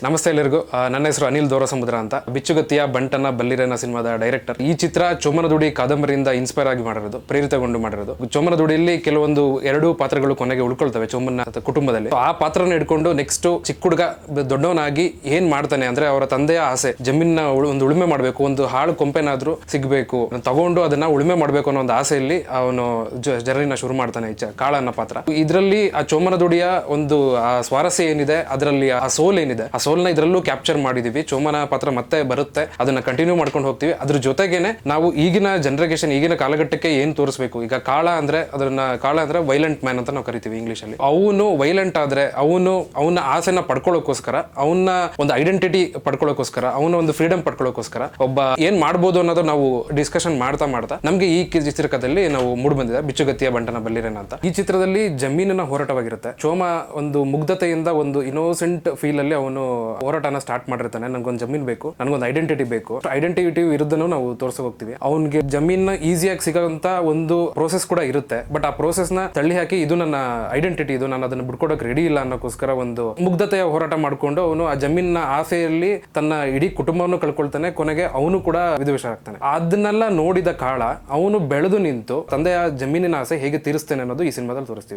ನಮಸ್ತೆ ಎಲ್ಲರಿಗೂ. ನನ್ನ ಹೆಸರು ಅನಿಲ್ ದೋರಸಮುದ್ರ ಅಂತ. ಬಿಚ್ಚುಗತ್ತಿಯ ಬಂಟನ ಬಲ್ಲಿರೇನ ಸಿನಿಮಾದ ಡೈರೆಕ್ಟರ್. ಈ ಚಿತ್ರ ಚೋಮನದುಡಿ ಕಾದಂಬರಿಯಿಂದ ಇನ್ಸ್ಪೈರ್ ಆಗಿ ಮಾಡಿರೋದು, ಪ್ರೇರಿತಗೊಂಡು ಮಾಡಿರೋದು. ಚೋಮನದುಡಿಯಲ್ಲಿ ಕೆಲವೊಂದು ಎರಡು ಪಾತ್ರಗಳು ಕೊನೆಗೆ ಉಳ್ಕೊಳ್ತವೆ ಚೋಮನ ಕುಟುಂಬದಲ್ಲಿ. ಆ ಪಾತ್ರನ ಇಟ್ಕೊಂಡು ನೆಕ್ಸ್ಟ್ ಚಿಕ್ಕ ಹುಡುಗ ದೊಡ್ಡವನಾಗಿ ಏನ್ ಮಾಡ್ತಾನೆ ಅಂದ್ರೆ, ಅವರ ತಂದೆಯ ಆಸೆ ಜಮೀನ ಒಂದು ಉಳುಮೆ ಮಾಡಬೇಕು, ಒಂದು ಹಾಳು ಕೊಂಪೆನಾದ್ರೂ ಸಿಗಬೇಕು, ತಗೊಂಡು ಅದನ್ನ ಉಳುಮೆ ಮಾಡಬೇಕು ಅನ್ನೋ ಒಂದು ಆಸೆಯಲ್ಲಿ ಅವನು ಜರ್ನಿನ ಶುರು ಮಾಡ್ತಾನೆ. ಕಾಳ ಅನ್ನೋ ಪಾತ್ರ ಇದರಲ್ಲಿ ಆ ಚೋಮನದುಡಿಯ ಒಂದು ಸ್ವಾರಸ್ಯ ಏನಿದೆ, ಅದರಲ್ಲಿ ಆ ಸೋಲ್ ಏನಿದೆ, ಆ ಸೋಲ್ನ ಇದರಲ್ಲೂ ಕ್ಯಾಪ್ಚರ್ ಮಾಡಿದೀವಿ. ಚೋಮನ ಪಾತ್ರ ಮತ್ತೆ ಬರುತ್ತೆ, ಅದನ್ನ ಕಂಟಿನ್ಯೂ ಮಾಡ್ಕೊಂಡು ಹೋಗ್ತೀವಿ. ಅದ್ರ ಜೊತೆಗೇನೆ ನಾವು ಈಗಿನ ಜನರೇಷನ್, ಈಗಿನ ಕಾಲಘಟ್ಟಕ್ಕೆ ಏನ್ ತೋರಿಸಬೇಕು. ಈಗ ಕಾಳ ಅಂದ್ರೆ ವೈಲೆಂಟ್ ಮ್ಯಾನ್ ಅಂತ ನಾವು ಕರಿತೀವಿ ಇಂಗ್ಲಿಷ್ ಅಲ್ಲಿ. ಅವನು ವೈಲೆಂಟ್ ಆದ್ರೆ ಅವನ ಆಸೆನ ಪಡ್ಕೊಳ್ಳೋಕೋಸ್ಕರ, ಅವನ ಒಂದು ಐಡೆಂಟಿಟಿ ಪಡ್ಕೊಳ್ಳೋಕೋಸ್ಕರ, ಅವನ ಒಂದು ಫ್ರೀಡಮ್ ಪಡ್ಕೊಳ್ಳೋಕೋಸ್ಕರ ಒಬ್ಬ ಏನ್ ಮಾಡ್ಬೋದು ಅನ್ನೋದು ನಾವು ಡಿಸ್ಕಷನ್ ಮಾಡ್ತಾ ನಮ್ಗೆ ಈ ಚಿತ್ರಕದಲ್ಲಿ ನಾವು ಮೂಡ್ ಬಂದಿದೆ ಬಿಚ್ಚುಗತ್ತಿಯ ಬಂಟನ ಬಲ್ಲಿರೇನ ಅಂತ. ಈ ಚಿತ್ರದಲ್ಲಿ ಜಮೀನಿನ ಹೋರಾಟವಾಗಿರುತ್ತೆ. ಚೋಮ ಒಂದು ಮುಗ್ಧತೆಯಿಂದ ಒಂದು ಇನ್ನೋಸೆಂಟ್ ಫೀಲ್ ಅಲ್ಲಿ ಅವನು ಹೋರಾಟನ ಸ್ಟಾರ್ಟ್ ಮಾಡಿರ್ತಾನೆ. ನನ್ಗೊಂದು ಜಮೀನ್ ಬೇಕು, ನನ್ಗೊಂದು ಐಡೆಂಟಿಟಿ ಬೇಕು. ಐಡೆಂಟಿಟಿ ವಿರುದ್ಧನೂ ನಾವು ತೋರ್ಸ ಹೋಗ್ತೀವಿ. ಅವನಿಗೆ ಜಮೀನ್ ಈಸಿಯಾಗಿ ಸಿಗೋಂತ ಒಂದು ಪ್ರೋಸೆಸ್ ಕೂಡ ಇರುತ್ತೆ. ಬಟ್ ಆ ಪ್ರೋಸೆಸ್ ನ ತಳ್ಳಿ ಹಾಕಿ, ಇದು ನನ್ನ ಐಡೆಂಟಿಟಿ, ಇದು ನಾನು ಅದನ್ನ ಬಿಡ್ಕೊಡಕ್ ರೆಡಿ ಇಲ್ಲ ಅನ್ನೋಕ್ಕೋಸ್ಕರ ಒಂದು ಮುಗ್ಧತೆಯ ಹೋರಾಟ ಮಾಡ್ಕೊಂಡು ಅವನು ಆ ಜಮೀನಿನ ಆಸೆಯಲ್ಲಿ ತನ್ನ ಇಡೀ ಕುಟುಂಬವನ್ನು ಕಳ್ಕೊಳ್ತಾನೆ. ಕೊನೆಗೆ ಅವನು ಕೂಡ ವಿಧವೇಷ ಆಗ್ತಾನೆ. ಅದನ್ನೆಲ್ಲ ನೋಡಿದ ಕಾಳ ಅವನು ಬೆಳೆದು ನಿಂತು ತಂದೆಯ ಜಮೀನಿನ ಆಸೆ ಹೇಗೆ ತೀರಿಸ್ತೇನೆ ಅನ್ನೋದು ಈ ಸಿನಿಮಾದಲ್ಲಿ ತೋರಿಸ್ತೀವಿ.